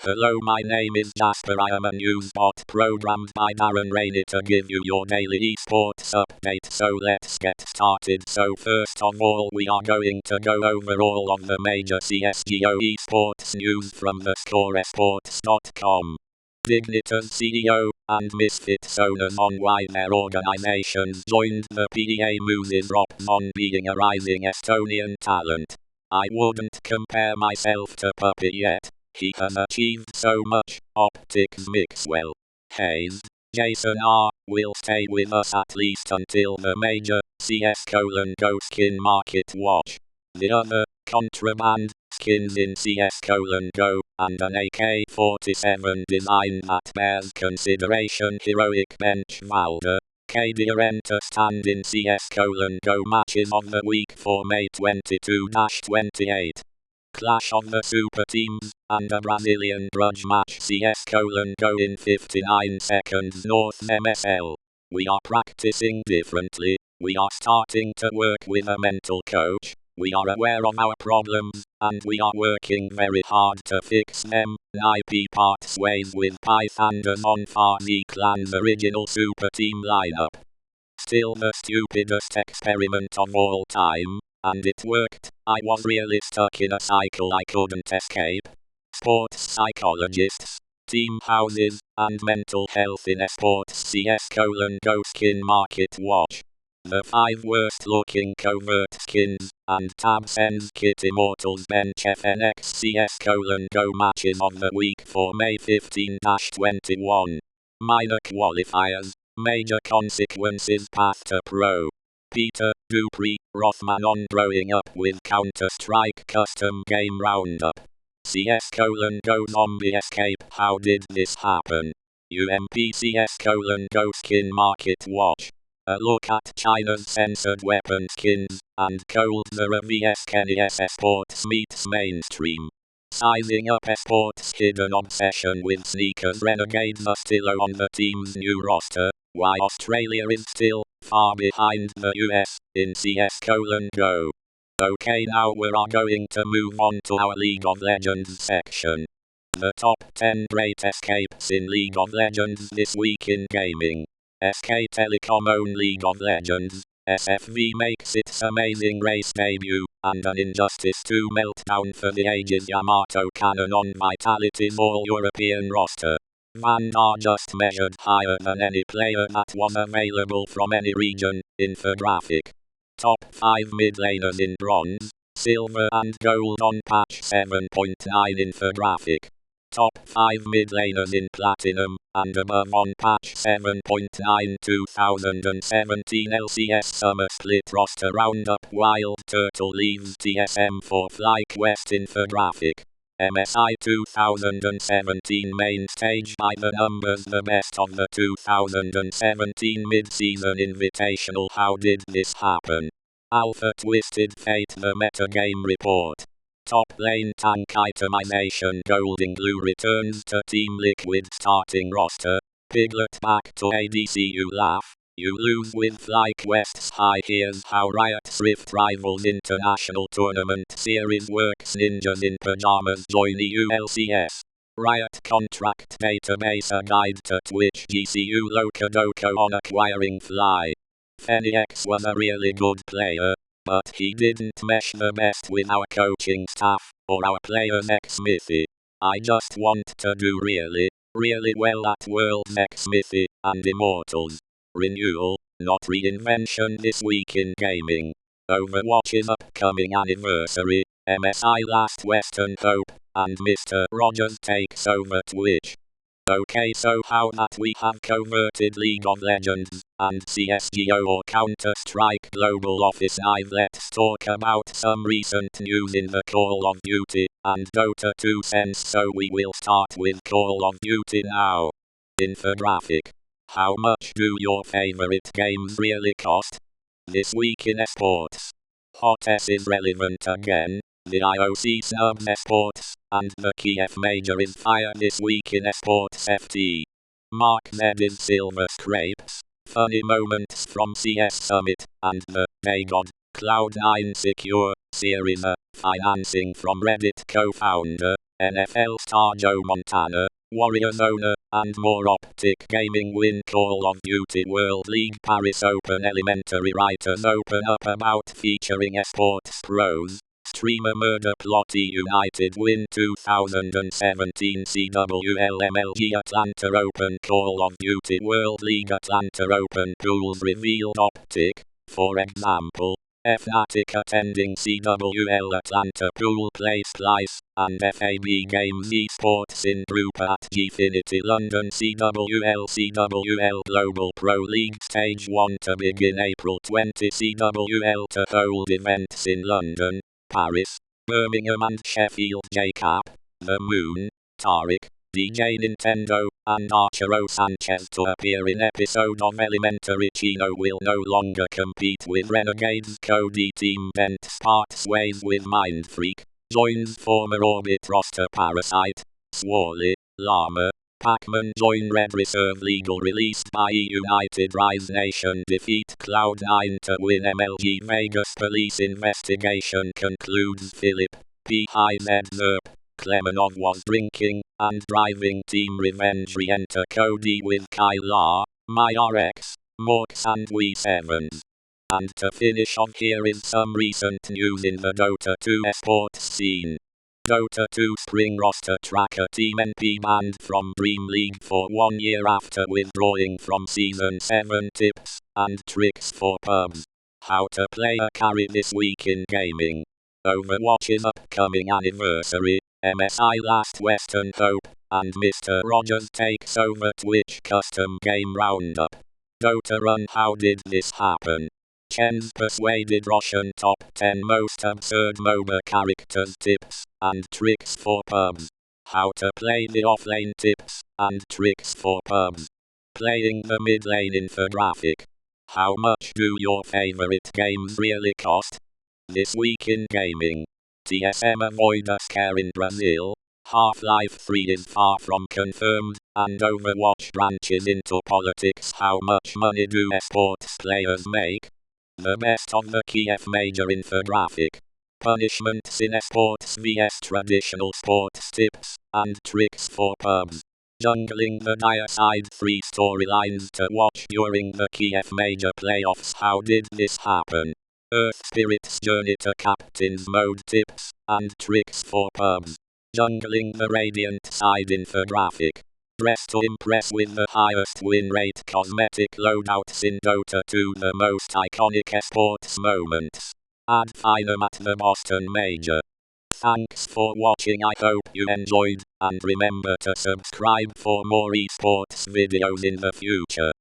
Hello, my name is Jasper. I am a news bot programmed by Darren to give you your daily eSports update. So let's get started. So first of all, we are going to go over all of the major CSGO eSports news from the scoresports.com. Dignitas CEO and Misfits owners on why their organizations joined the PDA mouz ropz on being a rising Estonian talent. I wouldn't compare myself to Puppey yet. He has achieved so much. OpTic's mixwell, hazed, jasonR, will stay with us at least until the major CS::Go Skin MarketWatch. The other, Contraband, skins in CS::Go, and an AK-47 design that bears consideration. Heroic bench valde, cadiaN to stand in CS::Go matches of the week for May 22-28. Clash of the superteams, and a Brazilian grudge match CS::Go in 59 seconds North MSL. We are practicing differently, we are starting to work with a mental coach, we are aware of our problems, and we are working very hard to fix them. IP parts ways with pyth and on FaZe Clan's original superteam lineup. Still the stupidest experiment of all time. And it worked. I was really stuck in a cycle I couldn't escape. Sports psychologists, team houses, and mental health in eSports CS::Go Skin MarketWatch. The 5 worst looking covert skins, and tab sends kit immortals bench FNX CS::Go matches of the week for May 15-21. Minor qualifiers, major consequences path to pro. Peter Dupree, Rothman on growing up with Counter-Strike custom game roundup. CS::Go zombie escape. How did this happen? UMP CS::Go Skin MarketWatch. A look at China's censored weapon skins, and cold the vs Kenny's eSports meets mainstream. Sizing up eSports' hidden obsession with sneakers. Renegades are still on the team's new roster, why Australia is still far behind the US in CS::Go. Okay, now we are going to move on to our League of Legends section. The top 10 great escapes in League of Legends this week in gaming. SK Telecom own League of Legends. SFV makes its amazing race debut, and an Injustice 2 meltdown for the ages. Yamato Cannon on Vitality's all-European roster. Vanguard just measured higher than any player that was available from any region. Infographic. Top 5 mid laners in bronze, silver and gold on patch 7.9. Infographic. Top 5 mid laners in platinum and above on patch 7.9. 2017 LCS Summer Split roster roundup. Wild Turtle leaves TSM for FlyQuest. Infographic. MSI 2017 main stage by the numbers. The best of the 2017 mid-season invitational. How did this happen? Alpha Twisted Fate. The metagame report. Top lane tank itemization. Golden Glue returns to Team Liquid starting roster. Piglet back to ADC. You laugh, you lose with FlyQuest's high. Here's how Riot's Rift Rivals International Tournament Series works. Ninjas in pajamas join EULCS. Riot contract database. A guide to Twitch. GCU Locodoco on acquiring Fly. Fenix was a really good player, but he didn't mesh the best with our coaching staff, or our players ex Smithy. I just want to do really well at World's X Smithy and Immortals. Renewal, not reinvention this week in gaming. Overwatch's upcoming anniversary, MSI Last Western Hope, and Mr. Rogers takes over Twitch. Okay, so how that we have converted League of Legends and CSGO or Counter-Strike Global Office Live. Let's talk about some recent news in the Call of Duty and Dota 2 sense. So we will start with Call of Duty now. Infographic. How much do your favorite games really cost? This week in eSports. Hot S is relevant again. The IOC snubs eSports, and the Kiev Major is fired this week in eSports FT. Mark Z is silver scrapes, funny moments from CS Summit, and the Daygod, Cloud9 Secure series. Financing from Reddit co-founder, NFL star Joe Montana, Warriors owner, and more. OpTic Gaming win Call of Duty World League Paris Open. Elementary writers open up about featuring eSports pros. Streamer murder plot. United win 2017 CWL MLG Atlanta Open. Call of Duty World League Atlanta Open pools revealed. OpTic, for example, Fnatic attending CWL Atlanta pool place twice, and FAB Games eSports in group at Gfinity London CWL Global Pro League Stage 1 to begin April 20. CWL to hold events in London, Paris, Birmingham and Sheffield. JCap, The Moon, Tariq, DJ Nintendo, and Archero Sanchez to appear in episode of Elementary. Chino will no longer compete with Renegades. Cody team Bent parts ways with Mindfreak, joins former Orbit roster Parasite, Swally, Llama, Pac-Man join Red Reserve. Legal released by United Rise Nation defeat Cloud9 to win MLG. Vegas police investigation concludes. Philip, PIZ Klemenov was drinking and driving. Team Revenge re-enter Cody with Kylar, MyRx, Morks and We7s. And to finish off, here is some recent news in the Dota 2 esports scene. Dota 2 Spring roster tracker Team NP banned from Dream League for 1 year after withdrawing from Season 7. Tips and tricks for pubs. How to play a carry this week in gaming. Overwatch's upcoming anniversary. MSI Last Western Hope, and Mr. Rogers takes over Twitch custom game roundup. Dota Run. How did this happen? Chen's persuaded Russian top 10 most absurd MOBA characters. Tips and tricks for pubs. How to play the offlane. Tips and tricks for pubs. Playing the mid lane infographic. How much do your favorite games really cost? This week in gaming. TSM avoid a scare in Brazil. Half-Life 3 is far from confirmed, and Overwatch branches into politics. How much money do esports players make? The best of the Kiev major infographic. Punishments in esports vs traditional sports. Tips and tricks for pubs. Jungling the dire side. 3 storylines to watch during the Kiev major playoffs. How did this happen? Earth Spirit's journey to Captain's Mode. Tips and tricks for pubs. Jungling the Radiant side infographic. Dress to impress with the highest win rate cosmetic loadouts in Dota 2. The most iconic esports moments. Ad finum at the Boston Major. Thanks for watching. I hope you enjoyed, and remember to subscribe for more esports videos in the future.